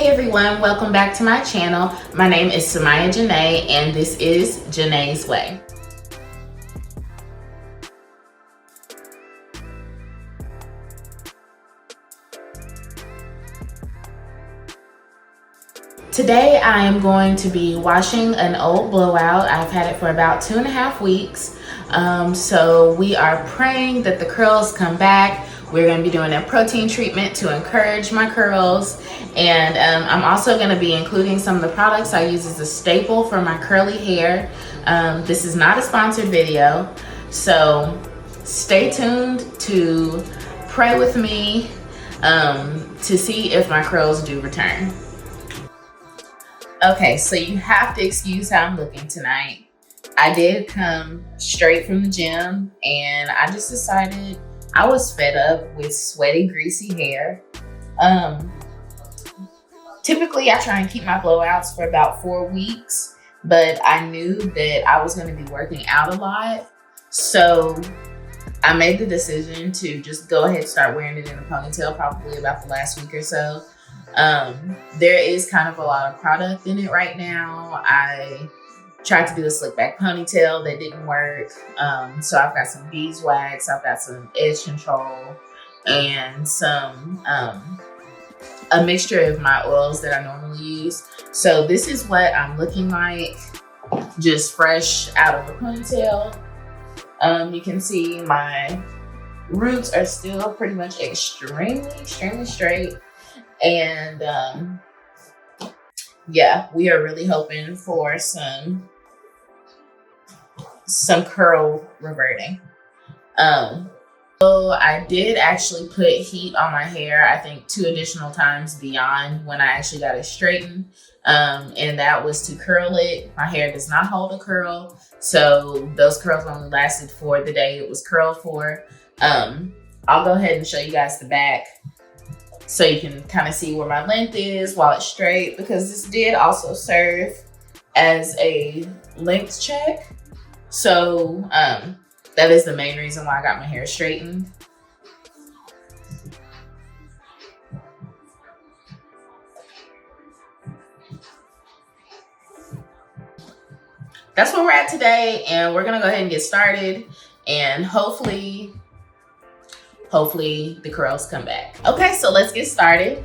Hey everyone, welcome back to my channel. My name is Janay and this is Janay's Way. Today I am going to be washing an old blowout. I've had it for about 2.5 weeks. So we are praying that the curls come back. We're going to be doing a protein treatment to encourage my curls. And I'm also going to be including some of the products I use as a staple for my curly hair. This is not a sponsored video, so stay tuned to pray with me to see if my curls do return. Okay, so you have to excuse how I'm looking tonight. I did come straight from the gym and I just decided I was fed up with sweaty, greasy hair. Typically I try and keep my blowouts for about 4 weeks, but I knew that I was going to be working out a lot. So I made the decision to just go ahead and start wearing it in a ponytail probably about the last week or so. There is kind of a lot of product in it right now. I tried to do a slick back ponytail that didn't work. So I've got some beeswax, I've got some edge control, and some a mixture of my oils that I normally use. So this is what I'm looking like, just fresh out of the ponytail. You can see my roots are still pretty much extremely straight. And yeah, we are really hoping for some curl reverting. So I did actually put heat on my hair, I think 2 additional times beyond when I actually got it straightened. And that was to curl it. My hair does not hold a curl, so those curls only lasted for the day it was curled for. I'll go ahead and show you guys the back so you can kind of see where my length is while it's straight, because this did also serve as a length check. So that is the main reason why I got my hair straightened. That's where we're at today, and we're gonna go ahead and get started, and hopefully the curls come back. Okay, so let's get started.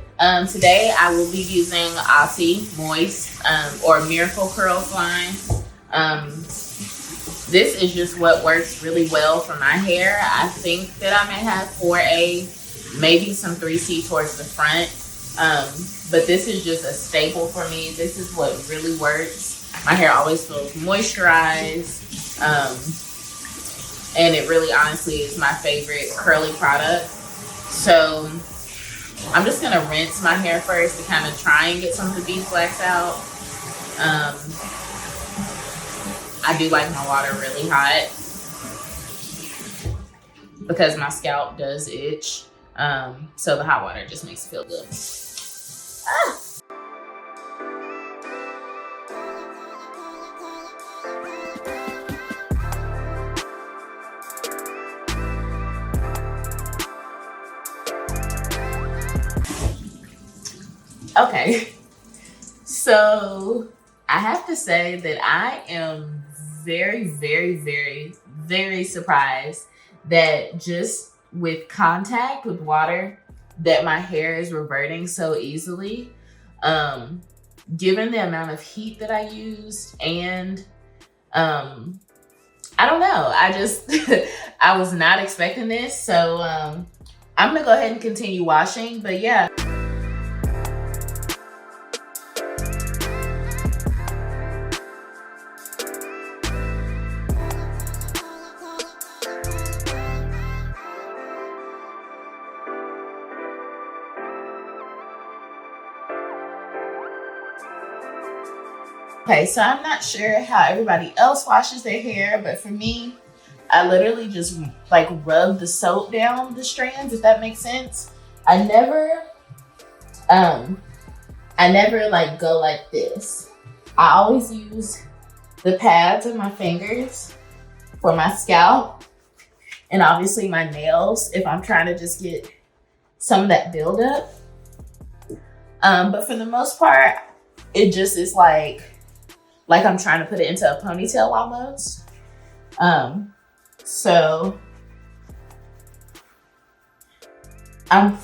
Today I will be using Aussie Moist or Miracle Curls line. This is just what works really well for my hair. I think that I may have 4A, maybe some 3C towards the front, but this is just a staple for me. This is what really works. My hair always feels moisturized. And it really honestly is my favorite curly product. So I'm just gonna rinse my hair first to kind of try and get some of the beeswax out. I do like my water really hot because my scalp does itch. So the hot water just makes it feel good. Okay, so I have to say that I am very surprised that just with contact with water that my hair is reverting so easily. Given the amount of heat that I used, and I don't know, I just I was not expecting this. So I'm gonna go ahead and continue washing, but yeah. Okay, so I'm not sure how everybody else washes their hair, but for me, I literally just like rub the soap down the strands, if that makes sense. I never like go like this. I always use the pads of my fingers for my scalp, and obviously my nails if I'm trying to just get some of that buildup. But for the most part, it just is like I'm trying to put it into a ponytail almost. So I'm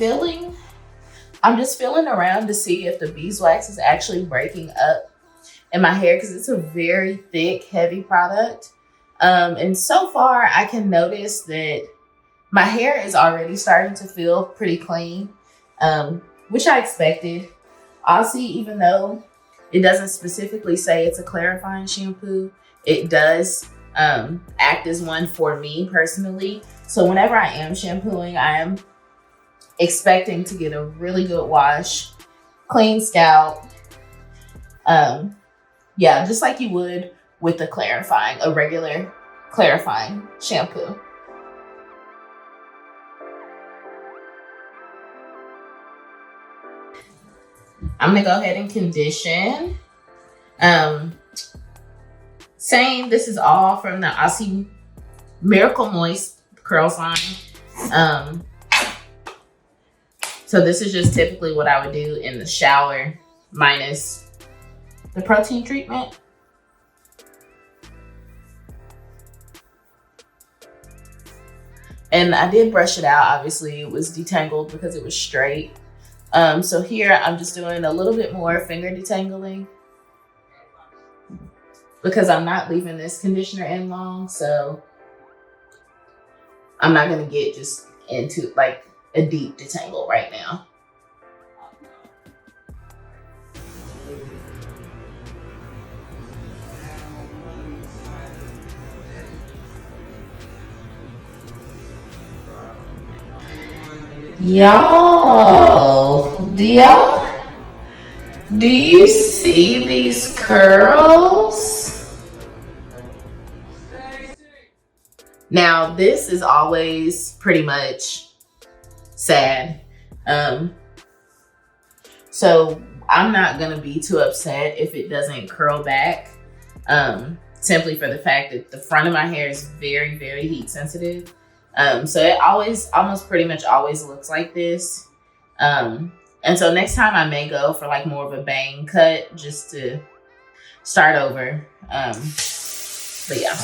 just feeling around to see if the beeswax is actually breaking up in my hair, because it's a very thick, heavy product. And so far I can notice that my hair is already starting to feel pretty clean, which I expected. Aussie, even though it doesn't specifically say it's a clarifying shampoo, it does act as one for me personally. So whenever I am shampooing, I am expecting to get a really good wash, clean scalp. Yeah, just like you would with a regular clarifying shampoo. I'm gonna go ahead and condition. Same, this is all from the Aussie Miracle Moist Curls line. So this is just typically what I would do in the shower, minus the protein treatment. And I did brush it out. Obviously it was detangled because it was straight. So here I'm just doing a little bit more finger detangling because I'm not leaving this conditioner in long. So I'm not gonna get just into like a deep detangle right now. Y'all, do you see these curls? Now, this is always pretty much sad. So I'm not gonna be too upset if it doesn't curl back, simply for the fact that the front of my hair is very, very heat sensitive. So it almost pretty much always looks like this. And so next time I may go for like more of a bang cut just to start over. But yeah.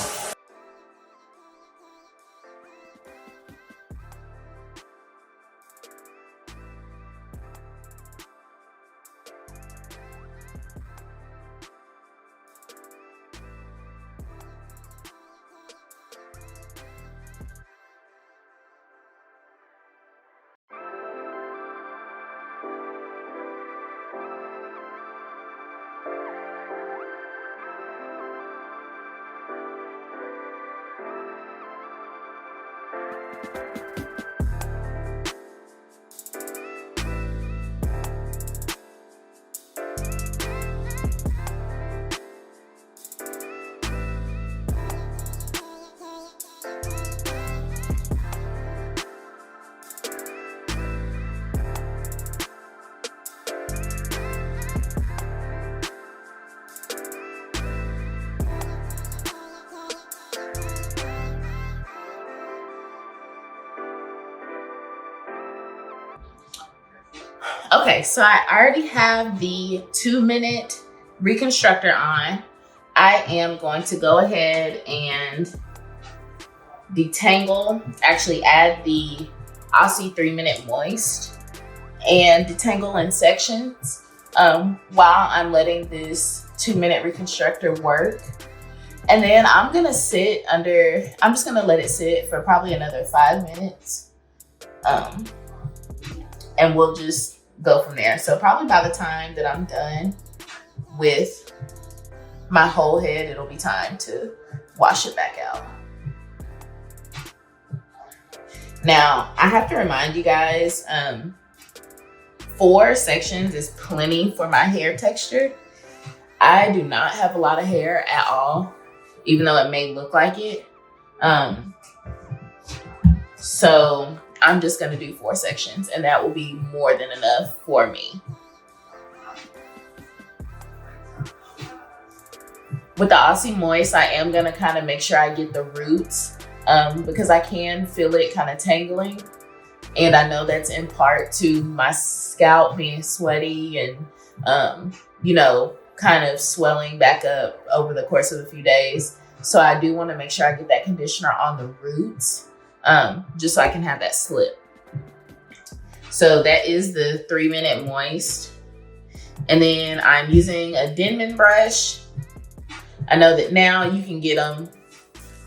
Okay, so I already have the 2-minute reconstructor on. I am going to go ahead and detangle, actually add the Aussie 3-minute moist and detangle in sections while I'm letting this 2-minute reconstructor work. And then I'm just gonna let it sit for probably another 5 minutes. And we'll just go from there. So probably by the time that I'm done with my whole head, it'll be time to wash it back out. Now, I have to remind you guys, 4 sections is plenty for my hair texture. I do not have a lot of hair at all, even though it may look like it. So I'm just gonna do 4 sections and that will be more than enough for me. With the Aussie Moist, I am gonna kind of make sure I get the roots because I can feel it kind of tangling. And I know that's in part to my scalp being sweaty and, you know, kind of swelling back up over the course of a few days. So I do want to make sure I get that conditioner on the roots, just so I can have that slip. So that is the 3-minute moist. And then I'm using a Denman brush. I know that now you can get them,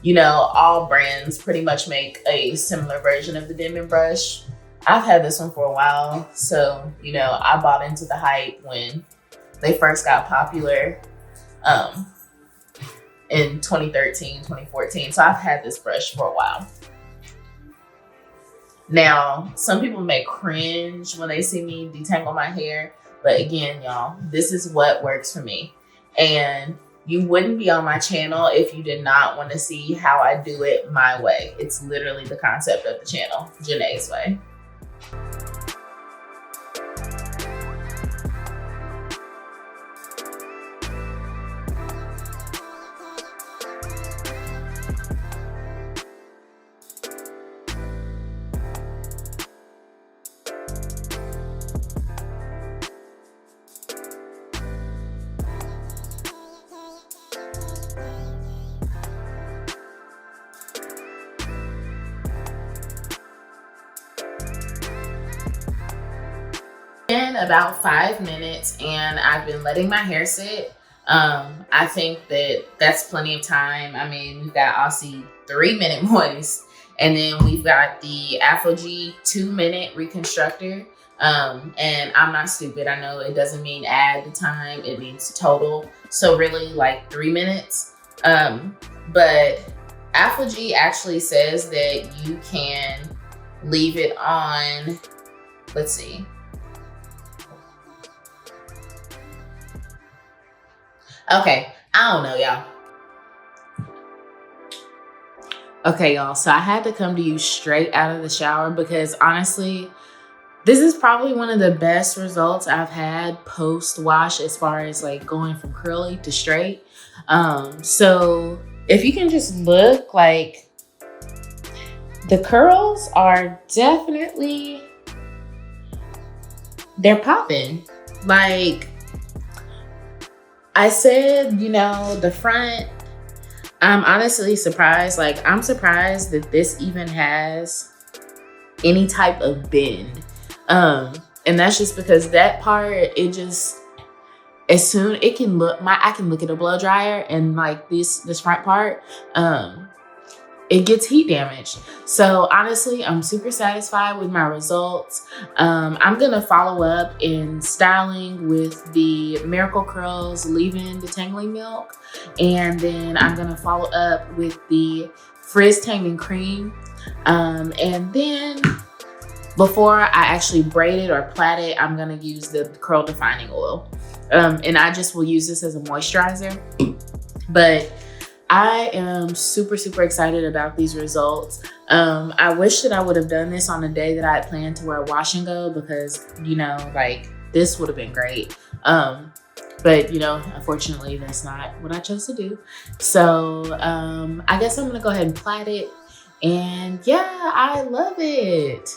you know, all brands pretty much make a similar version of the Denman brush. I've had this one for a while. So, you know, I bought into the hype when they first got popular in 2013, 2014. So I've had this brush for a while. Now, some people may cringe when they see me detangle my hair. But again, y'all, this is what works for me. And you wouldn't be on my channel if you did not want to see how I do it my way. It's literally the concept of the channel, Janay's Way. Been about 5 minutes and I've been letting my hair sit. I think that that's plenty of time. I mean, we've got Aussie 3-minute moist, and then we've got the Aphogee 2-minute reconstructor. And I'm not stupid. I know it doesn't mean add the time, it means total. So really like 3 minutes. But Aphogee actually says that you can leave it on, let's see. Okay, I don't know, y'all. Okay, y'all, so I had to come to you straight out of the shower because honestly, this is probably one of the best results I've had post-wash as far as like going from curly to straight. So if you can just look, like the curls are definitely, they're popping. Like I said, you know, the front, I'm honestly surprised. Like, I'm surprised that this even has any type of bend. And that's just because that part, it just, as soon, it can look, I can look at a blow dryer and like this front part, it gets heat damaged. So honestly, I'm super satisfied with my results. I'm gonna follow up in styling with the Miracle Curls leave-in detangling milk. And then I'm gonna follow up with the frizz taming cream. And then before I actually braid it or plait it, I'm gonna use the curl defining oil. And I just will use this as a moisturizer. But I am super, super excited about these results. I wish that I would have done this on a day that I had planned to wear wash and go because, you know, like this would have been great. But, you know, unfortunately, that's not what I chose to do. So I guess I'm gonna go ahead and plait it. And yeah, I love it.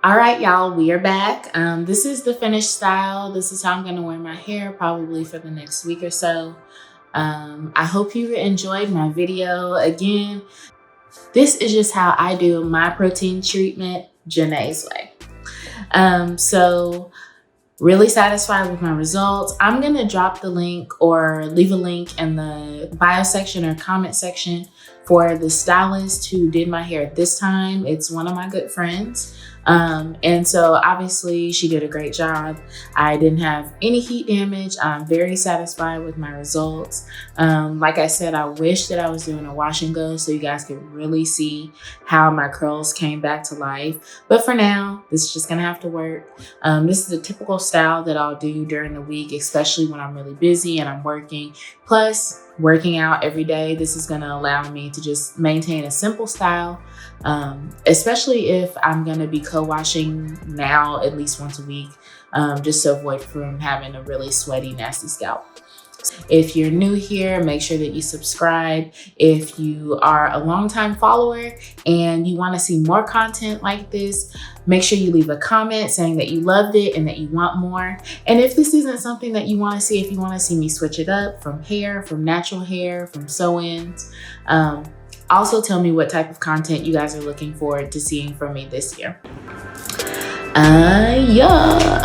All right, y'all, we are back. This is the finished style. This is how I'm gonna wear my hair probably for the next week or so. I hope you enjoyed my video. Again, this is just how I do my protein treatment, Janay's Way. So really satisfied with my results. I'm gonna drop the link or leave a link in the bio section or comment section For the stylist who did my hair this time, it's one of my good friends. And so obviously she did a great job. I didn't have any heat damage. I'm very satisfied with my results. Like I said, I wish that I was doing a wash and go so you guys could really see how my curls came back to life. But for now, this is just gonna have to work. This is a typical style that I'll do during the week, especially when I'm really busy and I'm working. Plus, working out every day, this is gonna allow me to just maintain a simple style, especially if I'm gonna be co-washing now at least once a week, just to avoid from having a really sweaty, nasty scalp. If you're new here, make sure that you subscribe. If you are a longtime follower and you want to see more content like this, make sure you leave a comment saying that you loved it and that you want more. And if this isn't something that you want to see, if you want to see me switch it up from hair, from natural hair, from sew-ins, also tell me what type of content you guys are looking forward to seeing from me this year. Yeah.